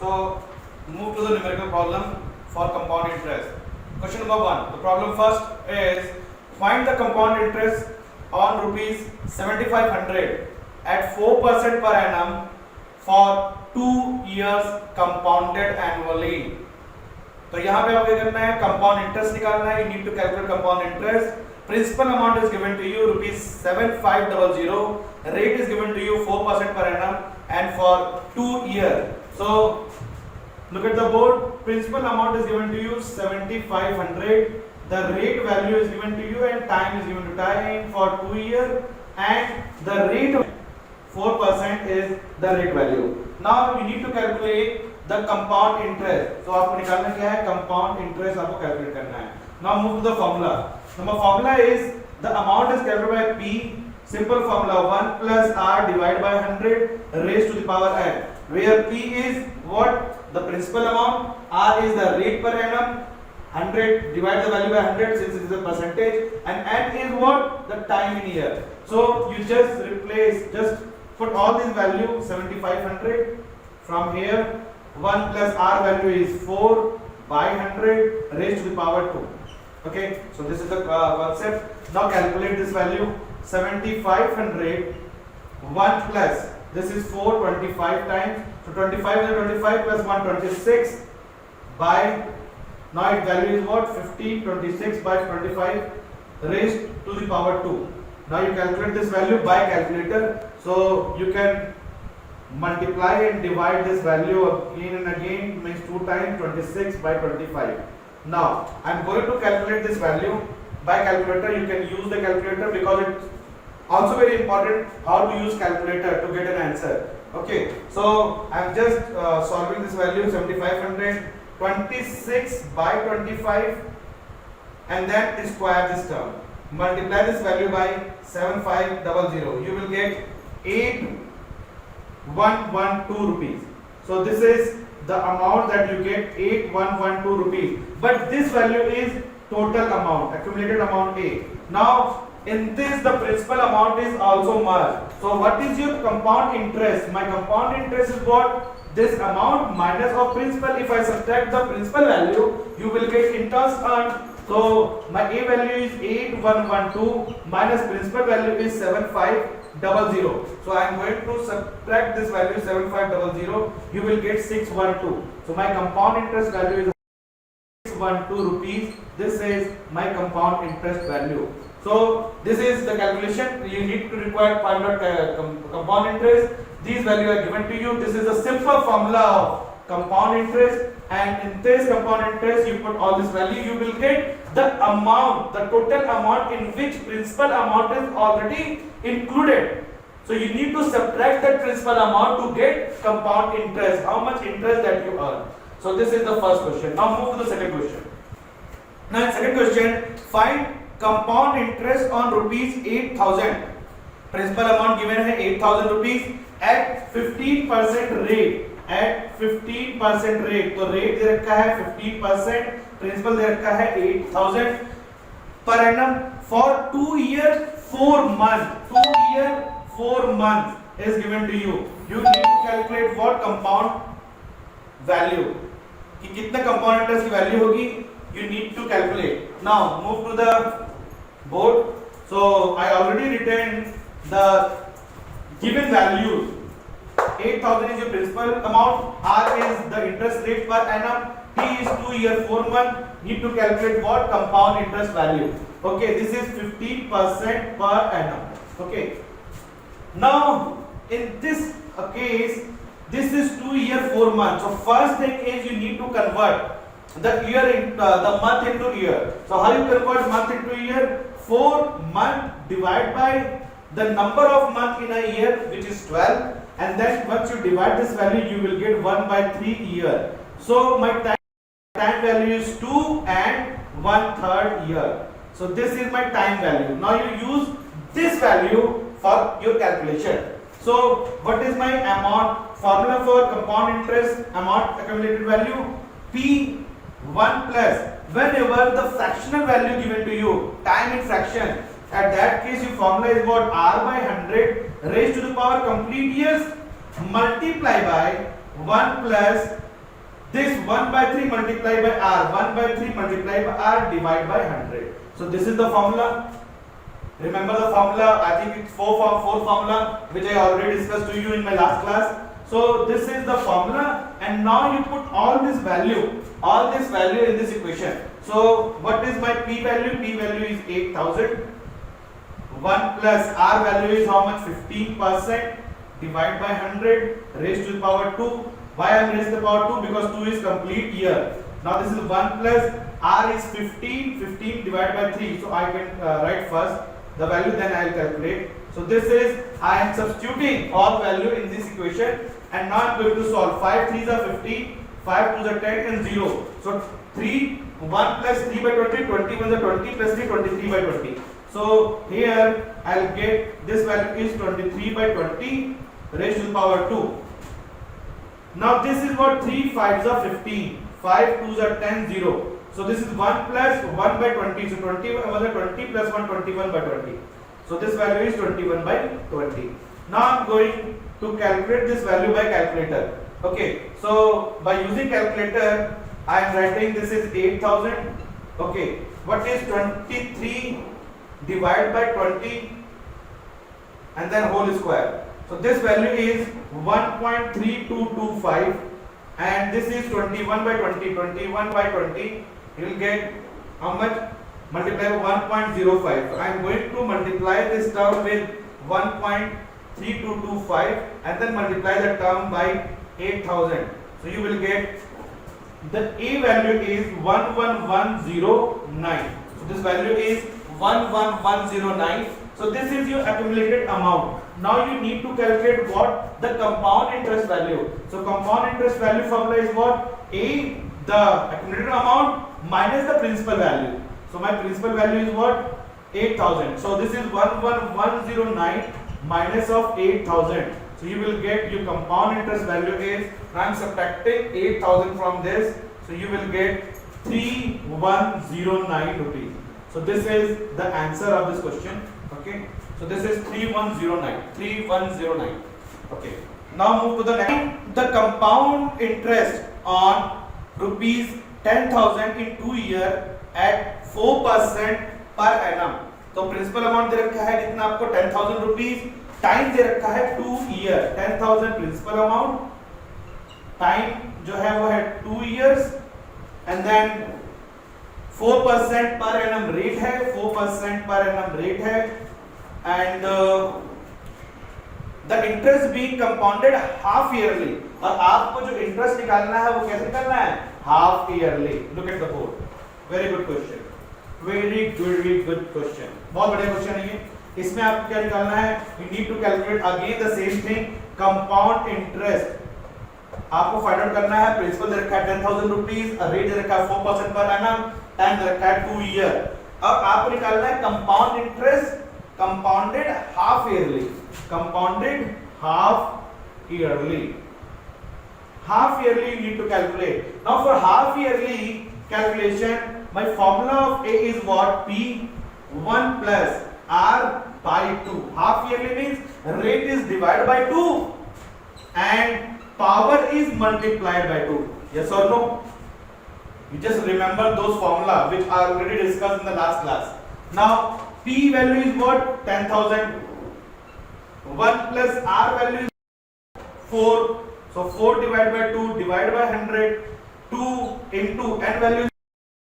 So move to the numerical problem for compound interest. Question number 1. The problem first is find the compound interest on rupees 7500 at 4% per annum for 2 years compounded annually. तो यहाँ पे आपको करना है compound interest निकालना है. You need to calculate compound interest. Principal amount is given to you rupees 7500. Rate is given to you 4% per annum and for 2 years. So look at the board. Principal amount is given to you 7500. The rate value is given to you and time is given to time for 2 years and the rate 4% is the rate value. Now you need to calculate the compound interest. So आपको निकालना क्या है? Compound interest आपको calculate करना है. Now move to the formula. Now the formula is the amount is calculated by P. Simple formula 1 plus R divided by 100 raised to the power n. Where P is what? The principal amount. R is the rate per annum. 100 divide the value by 100 since it is a percentage, and n is what? The time in year. So you just replace, just put all these value 7500 from here. 1 plus R value is 4 by 100 raised to the power 2. Okay, so this is the concept. Now calculate this value. 7500 1 plus this is 425 times, so 25 is 25 plus 126 by, now its value is what? 1526 by 25 raised to the power 2. Now you calculate this value by calculator, so you can multiply and divide this value again and again, means 2 times 26 by 25. Now I am going to calculate this value by calculator. You can use the calculator because it's also very important how to use calculator to get an answer. Okay, so I am just solving this value 7500, 26 by 25 and then square this term. Multiply this value by 7500. You will get 8112 rupees. So this is the amount that you get, 8112 rupees. But this value is total amount, accumulated amount A. Now in this the principal amount is also merged. So what is your compound interest? My compound interest is what? This amount minus of principal. If I subtract the principal value, you will get interest earned. So my A value is 8112 minus principal value is 7500. So I am going to subtract this value 7500. You will get 612. So my compound interest value is 612 rupees. This is my compound interest value. So this is the calculation. You need to require find out compound interest. These values are given to you. This is a simple formula of compound interest, and in this compound interest you put all this value, you will get the amount, the total amount in which principal amount is already included. So you need to subtract that principal amount to get compound interest, how much interest that you earn. So this is the first question. Now move to the second question. Now in second question, find compound interest on rupees 8000. Principal amount given है 8000 rupees at 15% rate. At 15% rate, तो rate दे रखा है 15%, principal दे रखा है 8000 per annum for 2 years 4 months. 2 years 4 months is given to you. You need to calculate what compound value, कि कितना compound interest की value होगी, you need to calculate. Now move to the board. So I already written the given values. 8000 is your principal amount, R is the interest rate per annum, T is 2 year 4 month. Need to calculate what? Compound interest value. Okay, this is 15% per annum. Okay, now in this case, this is 2 year 4 months. So first thing is you need to convert the year in the month into year. So how you convert month into year? 4 month divided by the number of month in a year, which is 12, and then once you divide this value, you will get 1 by 3 year. So my time value is 2 and 1/3 year. So this is my time value. Now you use this value for your calculation. So what is my amount? Formula for compound interest, amount accumulated value, P1 plus whenever the fractional value given to you, time in fraction, at that case your formula is what? R by 100 raised to the power complete years multiply by 1 plus this 1 by 3 multiplied by r, 1 by 3 multiplied by r divided by 100. So this is the formula. Remember the formula? I think it's four formula which I already discussed to you in my last class. So this is the formula, and now you put all this value in this equation. So what is my p value? P value is 8000. 1 plus r value is how much? 15%. Divide by 100 raised to the power 2. Why I am raised to the power 2? Because 2 is complete year. Now this is 1 plus r is 15. 15 divided by 3. So I can write first the value, then I will calculate. So this is, I am substituting all value in this equation, and now I am going to solve. 5 3s are 15, 5 2s are 10, and 0. So 3, 1 plus 3 by 20, 21 is 20 plus 3, 23 by 20. So here I will get this value is 23 by 20 raised to the power 2. Now this is what 3 5s are 15, 5 2s are 10, 0. So this is 1 plus 1 by 20. So 21 was 20 plus 1, 21 by 20. So this value is 21 by 20. Now I am going to calculate this value by calculator. Okay. So by using calculator, I am writing this is 8000. Okay. What is 23 divided by 20 and then whole square? So this value is 1.3225, and this is 21 by 20. 21 by 20. You will get how much? Multiply by 1.05. So I am going to multiply this term with 1.3225 and then multiply the term by 8000. So you will get the A value is 11109. So this value is 11109. So this is your accumulated amount. Now you need to calculate what? The compound interest value. So compound interest value formula is what? A, the accumulated amount minus the principal value. So my principal value is what? 8000. So this is 11109 minus of 8000. So you will get your compound interest value is, I am subtracting 8000 from this. So you will get 3109 rupees. So this is the answer of this question. Okay. So this is 3109. Okay. Now move to the next. The compound interest on rupees 10,000 in 2 years at 4% per annum. तो principal amount दे रखा है कितना आपको 10,000 rupees, time दे रखा है 2 year. 10,000 principal amount, time जो है वो है 2 years, and then 4% per annum rate है, 4% पर एनम रेट है, and the interest being compounded half yearly. और आपको जो इंटरेस्ट निकालना है वो कैसे निकालना है? Half yearly. Look at the board. Very good question, very good question, बहुत बढ़िया क्वेश्चन है ये. इसमें आपको क्या निकालना है? You need to calculate again the same thing, compound interest. आपको फाइंड आउट करना है. प्रिंसिपल दे रखा है 10,000 रुपीज, रेट दे रखा है 4% पर एनम, टाइम दे रखा है 2 ईयर. अब आपको निकालना है compound interest compounded half yearly. Compounded half yearly. Half yearly you need to calculate. Now for half yearly calculation, my formula of A is what? P 1 plus R by 2. Half yearly means rate is divided by 2 and power is multiplied by 2. Yes or no? You just remember those formula which are already discussed in the last class. Now P value is what? 10,000. 1 plus R value is 4. So 4 divided by 2 divided by 100, 2 into n value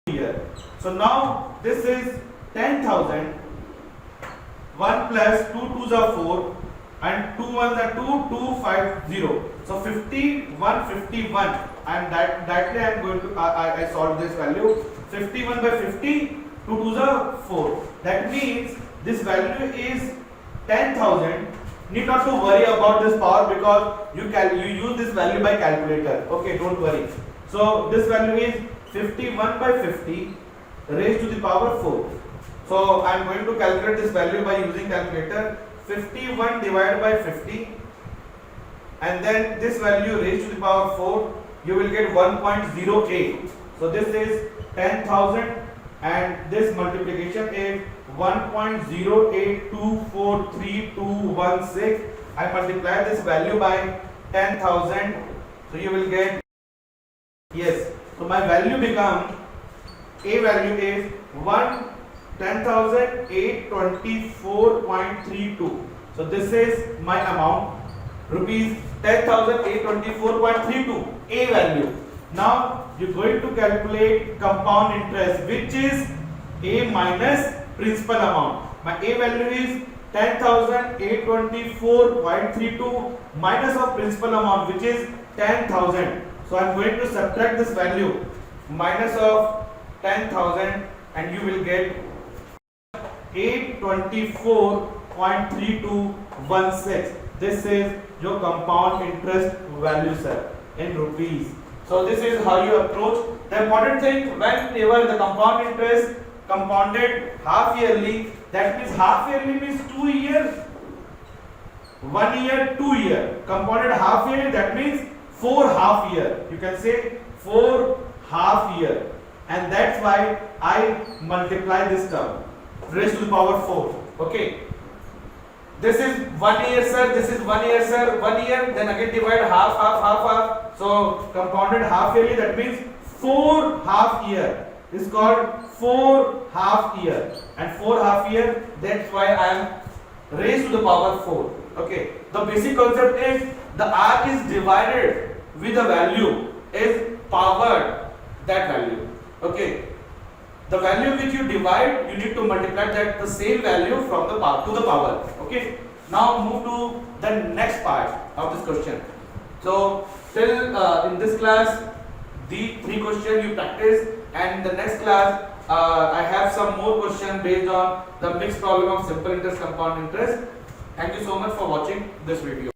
here. So now this is 10,000. 1 plus 2 2s are 4 and 2 1s are 2, 250. So 51. And directly I am going to I solve this value. 51 by 50, 2 2s are 4. That means this value is 10,000. Need not to worry about this power because you use this value by calculator. Okay, don't worry. So this value is 51 by 50 raised to the power 4. So I am going to calculate this value by using calculator. 51 divided by 50 and then this value raised to the power 4, you will get 1.08. So this is 10,000 and this multiplication is 1.082432216. I multiply this value by 10,000, so you will get Yes, so my value become, A value is 10,824.32. So this is my amount, rupees 10,824.32, A value. Now you're going to calculate compound interest, which is A minus principal amount. My A value is 10,824.32 minus of principal amount, which is 10,000. So I'm going to subtract this value minus of 10,000 and you will get 824.3216. This is your compound interest value, sir, in rupees. So this is how you approach. The important thing, whenever the compound interest compounded half yearly, that means half yearly means 2 years, 1 year, 2 year. Compounded half yearly, that means 4 half year. You can say 4 half year, and that's why I multiply this term raised to the power 4. Okay. This is 1 year, sir. This is 1 year, sir. 1 year. Then again divide half, half, half, half. So compounded half yearly. That means 4 half year is called 4 half year, and 4 half year. That's why I am raised to the power 4. Okay. The basic concept is the R is divided with the value is powered that value. Okay. The value which you divide, you need to multiply that the same value from the power to the power. Okay. Now move to the next part of this question. So till in this class, the 3 questions you practice, and in the next class I have some more questions based on the mixed problem of simple interest, compound interest. Thank you so much for watching this video.